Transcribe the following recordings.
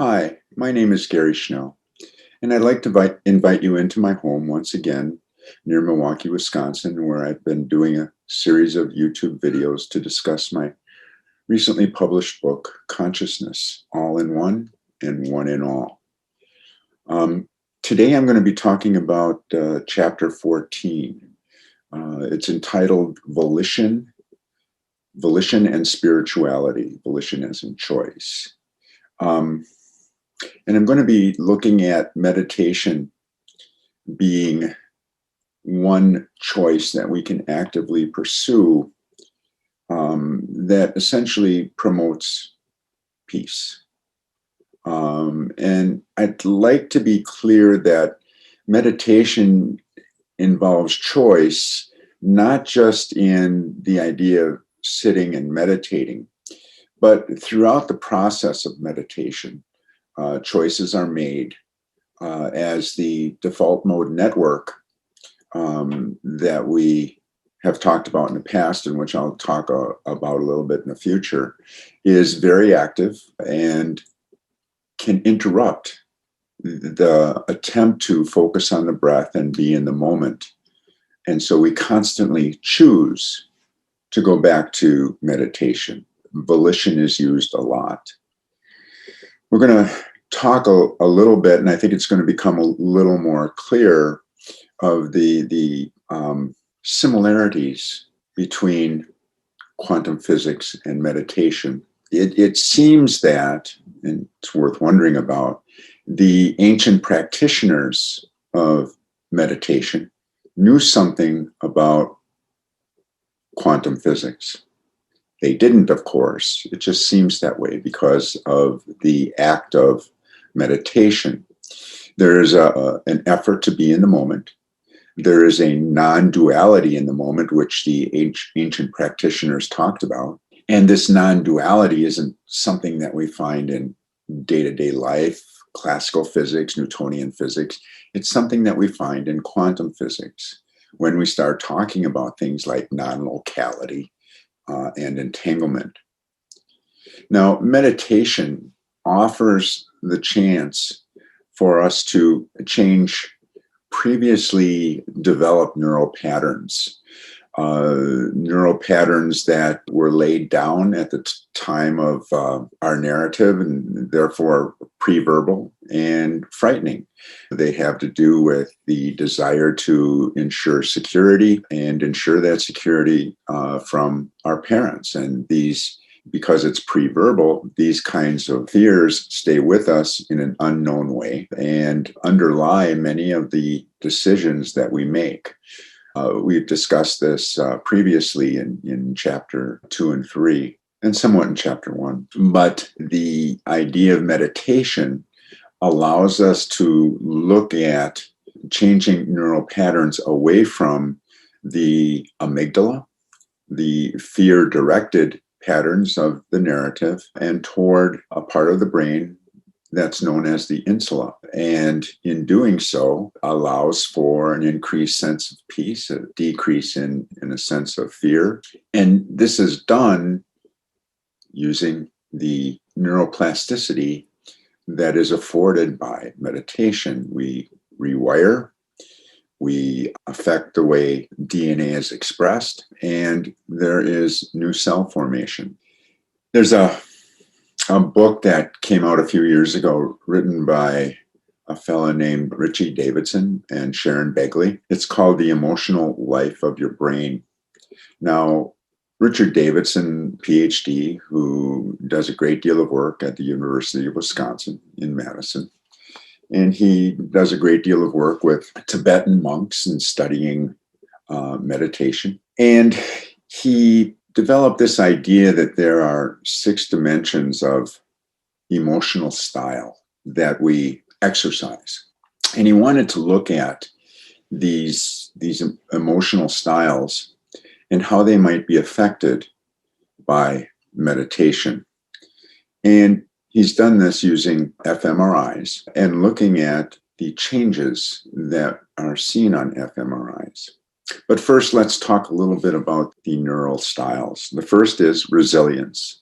Hi, my name is Gary Schnell, and I'd like to invite you into my home once again near Milwaukee, Wisconsin, where I've been doing a series of YouTube videos to discuss my recently published book, Consciousness, All in One and One in All. Today I'm going to be talking about Chapter 14. It's entitled Volition, Volition and Spirituality, volition as in choice. And I'm going to be looking at meditation being one choice that we can actively pursue that essentially promotes peace. And I'd like to be clear that meditation involves choice, not just in the idea of sitting and meditating, but throughout the process of meditation. Choices are made as the default mode network that we have talked about in the past, and which I'll talk about a little bit in the future, is very active and can interrupt the attempt to focus on the breath and be in the moment. And so we constantly choose to go back to meditation. Volition is used a lot. We're going to talk a little bit, and I think it's going to become a little more clear of the similarities between quantum physics and meditation. It seems that, and it's worth wondering about, the ancient practitioners of meditation knew something about quantum physics. They didn't, of course. It just seems that way because of the act of meditation. There is an effort to be in the moment. There is a non-duality in the moment, which the ancient practitioners talked about. And this non-duality isn't something that we find in day-to-day life, classical physics, Newtonian physics. It's something that we find in quantum physics when we start talking about things like non-locality and entanglement. Now, meditation offers the chance for us to change previously developed neural patterns that were laid down at the time of our narrative, and therefore pre-verbal and frightening. They have to do with the desire to ensure security and ensure that security from our parents. And these, because it's pre-verbal, these kinds of fears stay with us in an unknown way and underlie many of the decisions that we make. We've discussed this previously in chapter 2 and 3, and somewhat in chapter 1. But the idea of meditation allows us to look at changing neural patterns away from the amygdala, the fear-directed patterns of the narrative, and toward a part of the brain that's known as the insula. And in doing so, allows for an increased sense of peace, a decrease in a sense of fear. And this is done using the neuroplasticity that is afforded by meditation. We rewire, we affect the way DNA is expressed, and there is new cell formation. There's a book that came out a few years ago written by a fellow named Richie Davidson and Sharon Begley. It's called The Emotional Life of Your Brain. Now, Richard Davidson, PhD, who does a great deal of work at the University of Wisconsin in Madison, and he does a great deal of work with Tibetan monks and studying meditation. And he developed this idea that there are 6 dimensions of emotional style that we exercise. And he wanted to look at these emotional styles and how they might be affected by meditation. And he's done this using fMRIs and looking at the changes that are seen on fMRIs. But first, let's talk a little bit about the neural styles. The first is resilience.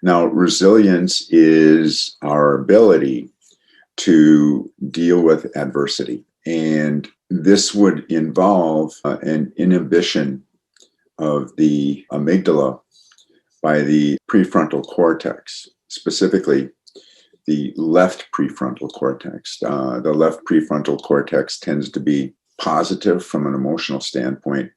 Now, resilience is our ability to deal with adversity. And this would involve an inhibition of the amygdala by the prefrontal cortex, specifically the left prefrontal cortex. The left prefrontal cortex tends to be positive from an emotional standpoint,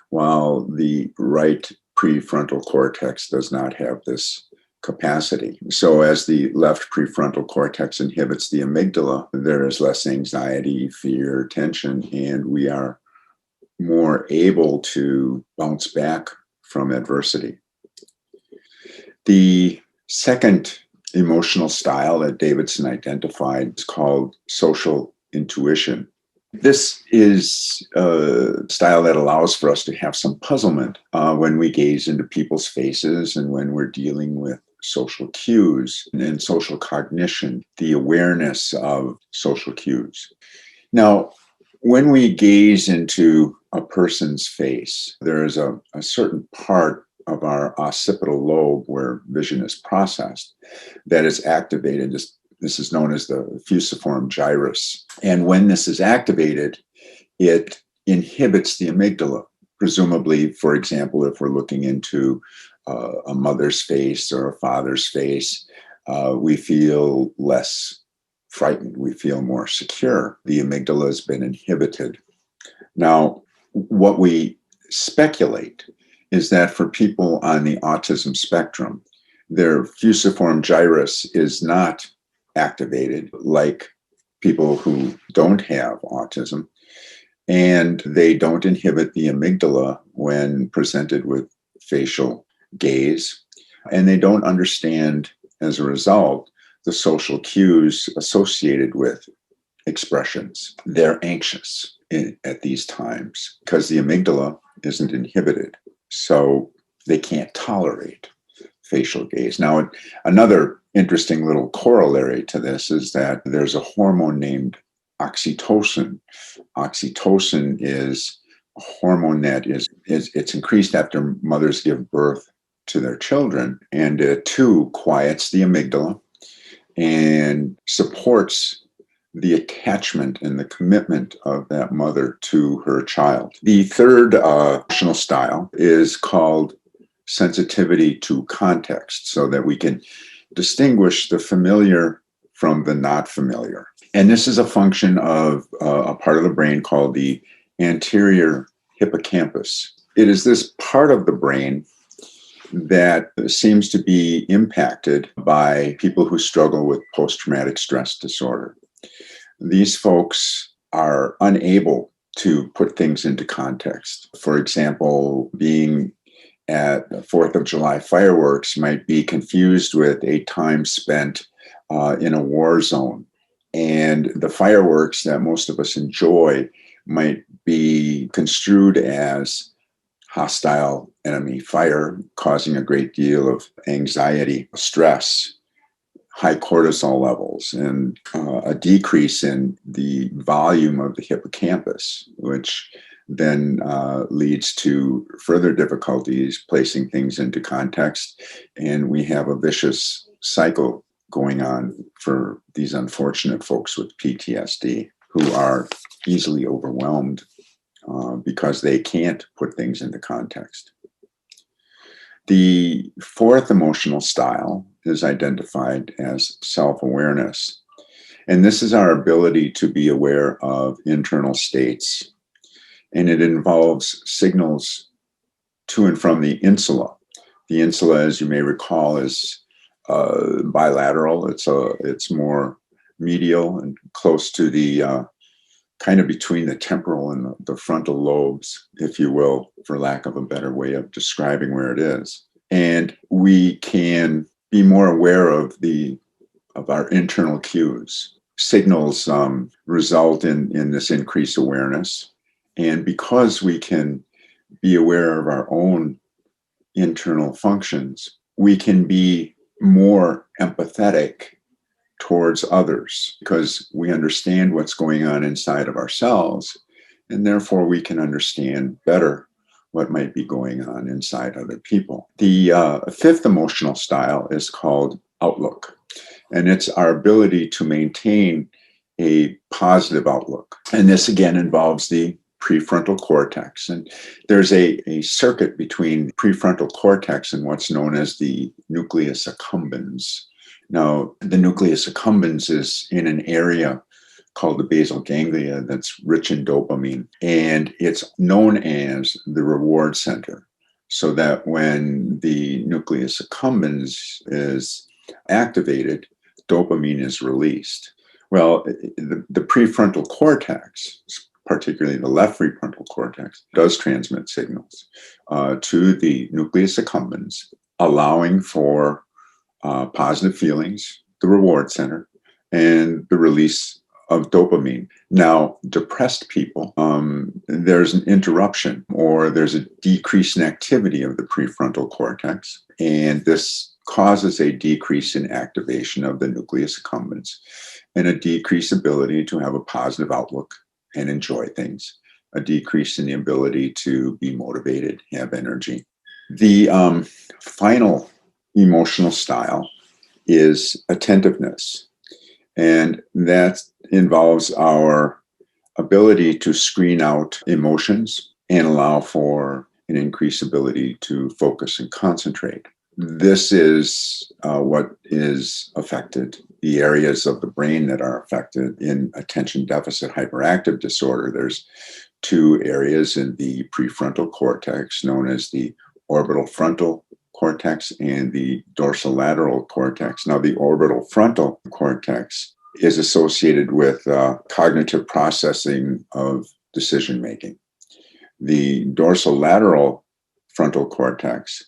while the right prefrontal cortex does not have this capacity. So as the left prefrontal cortex inhibits the amygdala, there is less anxiety, fear, tension, and we are more able to bounce back from adversity. The second emotional style that Davidson identified is called social intuition. This is a style that allows for us to have some puzzlement when we gaze into people's faces and when we're dealing with social cues and social cognition, the awareness of social cues. Now, when we gaze into a person's face, there is a certain part of our occipital lobe where vision is processed that is activated. This is known as the fusiform gyrus. And when this is activated, it inhibits the amygdala. Presumably, for example, if we're looking into a mother's face or a father's face, we feel less frightened. We feel more secure. The amygdala has been inhibited. Now, what we speculate is that for people on the autism spectrum, their fusiform gyrus is not activated like people who don't have autism, and they don't inhibit the amygdala when presented with facial gaze, and they don't understand, as a result, the social cues associated with expressions. They're anxious at these times because the amygdala isn't inhibited, so they can't tolerate facial gaze. Now, another interesting little corollary to this is that there's a hormone named oxytocin. Oxytocin is a hormone that it's increased after mothers give birth to their children, and it too quiets the amygdala and supports the attachment and the commitment of that mother to her child. The third emotional style is called sensitivity to context, so that we can distinguish the familiar from the not familiar. And this is a function of a part of the brain called the anterior hippocampus. It is this part of the brain that seems to be impacted by people who struggle with post-traumatic stress disorder. These folks are unable to put things into context. For example, being at the 4th of July fireworks might be confused with a time spent in a war zone. And the fireworks that most of us enjoy might be construed as hostile enemy fire, causing a great deal of anxiety, stress, high cortisol levels, and a decrease in the volume of the hippocampus, which then leads to further difficulties placing things into context. And we have a vicious cycle going on for these unfortunate folks with PTSD who are easily overwhelmed because they can't put things into context. The fourth emotional style is identified as self-awareness. And this is our ability to be aware of internal states. And it involves signals to and from the insula. The insula, as you may recall, is bilateral. It's more medial and close to the kind of between the temporal and the frontal lobes, if you will, for lack of a better way of describing where it is. And we can be more aware of our internal cues. Signals result in this increased awareness. And because we can be aware of our own internal functions, we can be more empathetic towards others because we understand what's going on inside of ourselves, and therefore we can understand better what might be going on inside other people. The fifth emotional style is called outlook, and it's our ability to maintain a positive outlook. And this again involves the prefrontal cortex. And there's a circuit between prefrontal cortex and what's known as the nucleus accumbens. Now, the nucleus accumbens is in an area called the basal ganglia that's rich in dopamine, and it's known as the reward center. So that when the nucleus accumbens is activated, dopamine is released. Well, the prefrontal cortex, particularly the left prefrontal cortex, does transmit signals to the nucleus accumbens, allowing for positive feelings, the reward center, and the release of dopamine. Now, depressed people, there's an interruption or there's a decrease in activity of the prefrontal cortex, and this causes a decrease in activation of the nucleus accumbens and a decreased ability to have a positive outlook and enjoy things, a decrease in the ability to be motivated, have energy. The final emotional style is attentiveness, and that involves our ability to screen out emotions and allow for an increased ability to focus and concentrate. This is what is affected, the areas of the brain that are affected in attention deficit hyperactive disorder. There's two areas in the prefrontal cortex known as the orbital frontal cortex and the dorsolateral cortex. Now, the orbital frontal cortex is associated with cognitive processing of decision making. The dorsolateral frontal cortex,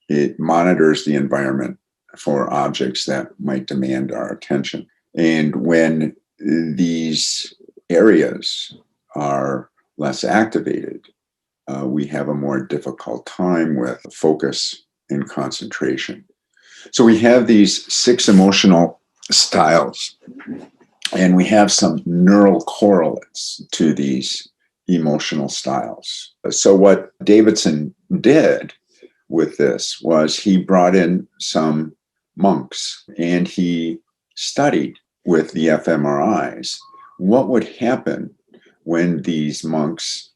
it monitors the environment for objects that might demand our attention. And when these areas are less activated, we have a more difficult time with focus and concentration. So we have these 6 emotional styles, and we have some neural correlates to these emotional styles. So what Davidson did with this was he brought in some monks and he studied with the fMRIs what would happen when these monks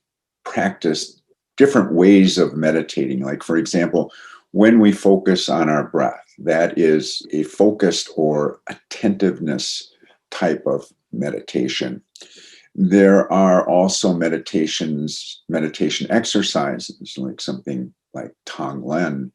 practiced different ways of meditating. Like, for example, when we focus on our breath, that is a focused or attentiveness type of meditation. There are also meditation exercises, like something like Tonglen,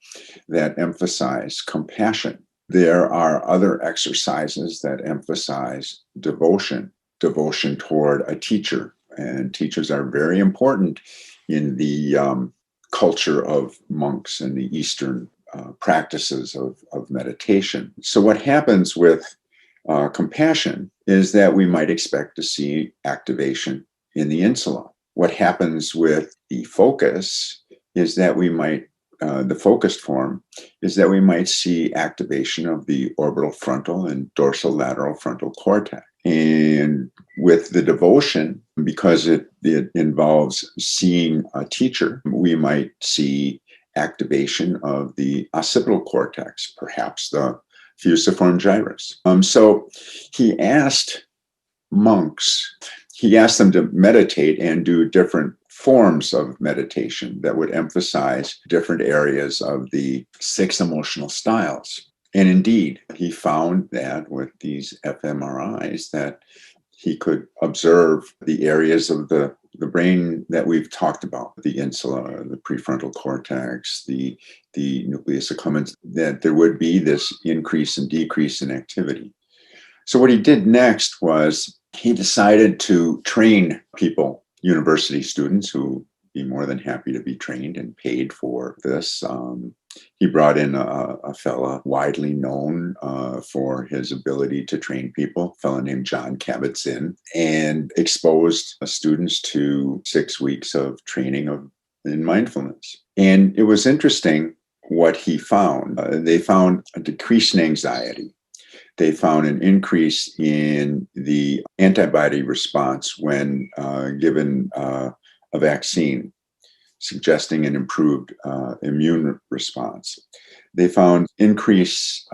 that emphasize compassion. There are other exercises that emphasize devotion toward a teacher. And teachers are very important in the culture of monks and the Eastern practices of meditation. So what happens with compassion is that we might expect to see activation in the insula. What happens with the focus is that we might, the focused form, is that we might see activation of the orbital frontal and dorsolateral frontal cortex. And with the devotion, because it involves seeing a teacher, we might see activation of the occipital cortex, perhaps the fusiform gyrus. So he asked monks, he asked them to meditate and do different forms of meditation that would emphasize different areas of the 6 emotional styles. And indeed, he found that with these fMRIs that he could observe the areas of the brain that we've talked about, the insula, the prefrontal cortex, the nucleus accumbens, that there would be this increase and decrease in activity. So what he did next was he decided to train people, university students who would be more than happy to be trained and paid for this. He brought in a fella widely known for his ability to train people, a fella named John Kabat-Zinn, and exposed students to 6 weeks of training in mindfulness. And it was interesting what he found. They found a decrease in anxiety. They found an increase in the antibody response when given a vaccine. suggesting an improved immune response. They found increased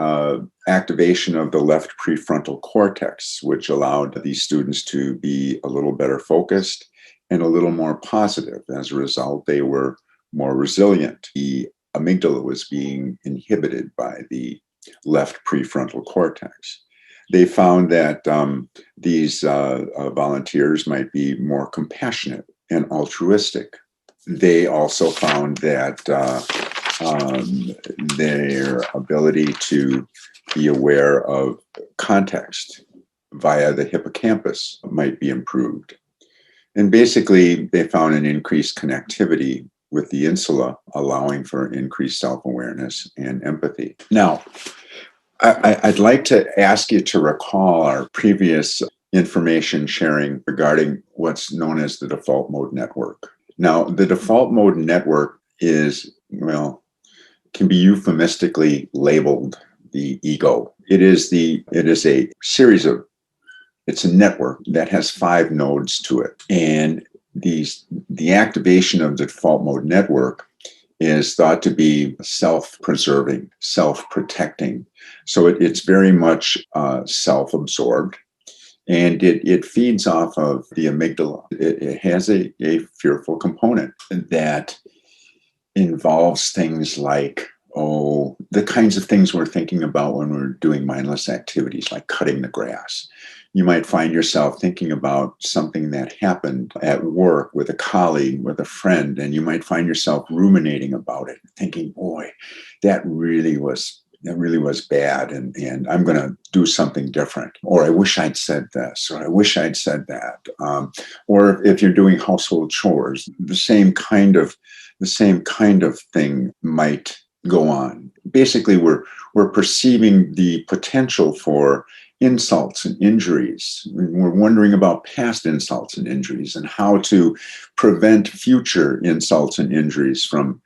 activation of the left prefrontal cortex, which allowed these students to be a little better focused and a little more positive. As a result, they were more resilient. The amygdala was being inhibited by the left prefrontal cortex. They found that these volunteers might be more compassionate and altruistic. They also found that their ability to be aware of context via the hippocampus might be improved. And basically, they found an increased connectivity with the insula, allowing for increased self-awareness and empathy. Now, I'd like to ask you to recall our previous information sharing regarding what's known as the default mode network. Now, the default mode network is, well, can be euphemistically labeled the ego. It's a network that has 5 nodes to it. And the activation of the default mode network is thought to be self-preserving, self-protecting. So it's very much self-absorbed, and it feeds off of the amygdala. It has a fearful component that involves things like, the kinds of things we're thinking about when we're doing mindless activities like cutting the grass. You might find yourself thinking about something that happened at work with a colleague, with a friend, and you might find yourself ruminating about it, thinking, boy, that really was bad, and I'm going to do something different. Or I wish I'd said this, or I wish I'd said that. Or if you're doing household chores, the same kind of thing might go on. Basically, we're perceiving the potential for insults and injuries. We're wondering about past insults and injuries and how to prevent future insults and injuries from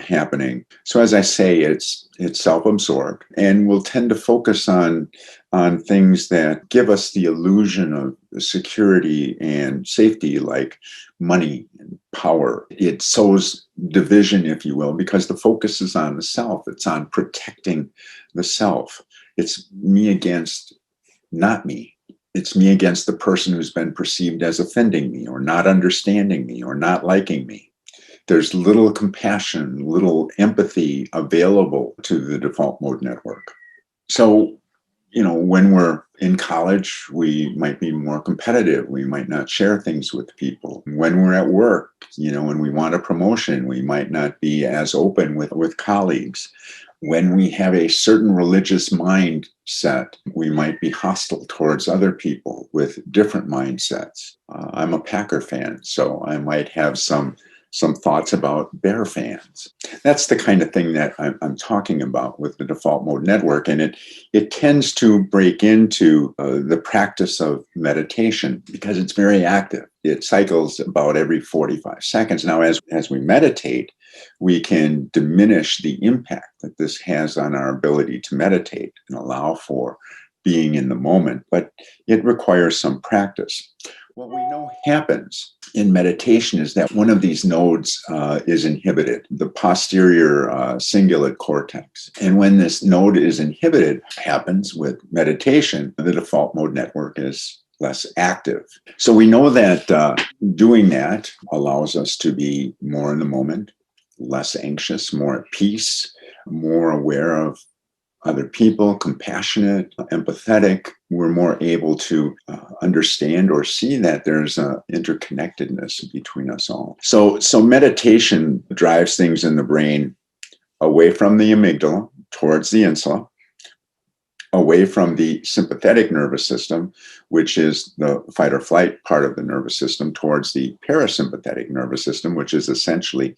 happening. So as I say, it's self-absorbed, and we'll tend to focus on things that give us the illusion of security and safety, like money and power. It sows division, if you will, because the focus is on the self. It's on protecting the self. It's me against not me. It's me against the person who's been perceived as offending me or not understanding me or not liking me. There's little compassion, little empathy available to the default mode network. So, when we're in college, we might be more competitive. We might not share things with people. When we're at work, when we want a promotion, we might not be as open with colleagues. When we have a certain religious mindset, we might be hostile towards other people with different mindsets. I'm a Packer fan, so I might have some thoughts about Bear fans. That's the kind of thing that I'm talking about with the default mode network. And it tends to break into the practice of meditation because it's very active. It cycles about every 45 seconds. Now, as we meditate, we can diminish the impact that this has on our ability to meditate and allow for being in the moment, but it requires some practice. What we know happens in meditation is that one of these nodes is inhibited, the posterior cingulate cortex. And when this node is inhibited, happens with meditation, the default mode network is less active. So we know that doing that allows us to be more in the moment, less anxious, more at peace, more aware of other people, compassionate, empathetic. We're more able to understand or see that there's an interconnectedness between us all. So meditation drives things in the brain away from the amygdala towards the insula, away from the sympathetic nervous system, which is the fight or flight part of the nervous system, towards the parasympathetic nervous system, which is essentially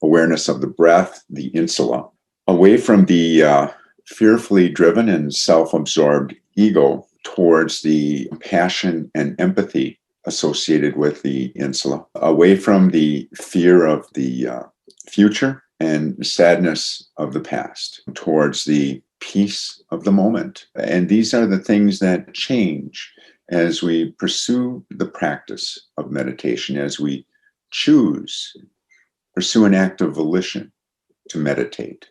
awareness of the breath, the insula, away from the fearfully driven and self-absorbed ego towards the passion and empathy associated with the insula, away from the fear of the future and sadness of the past, towards the peace of the moment. And these are the things that change as we pursue the practice of meditation, as we choose pursue an act of volition to meditate,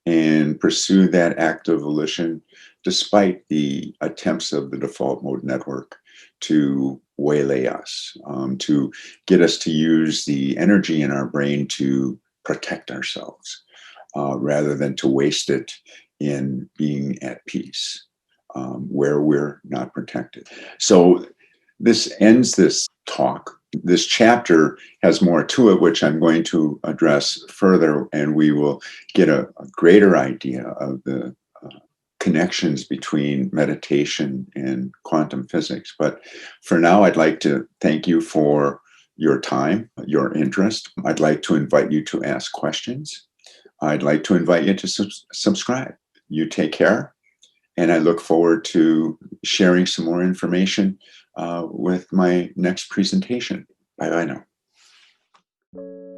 and pursue that act of volition despite the attempts of the default mode network to waylay us, to get us to use the energy in our brain to protect ourselves, rather than to waste it in being at peace, where we're not protected. So this ends this talk. This chapter has more to it, which I'm going to address further, and we will get a greater idea of the connections between meditation and quantum physics. But for now, I'd like to thank you for your time, your interest. I'd like to invite you to ask questions. I'd like to invite you to subscribe. You take care, and I look forward to sharing some more information with my next presentation. Bye-bye now.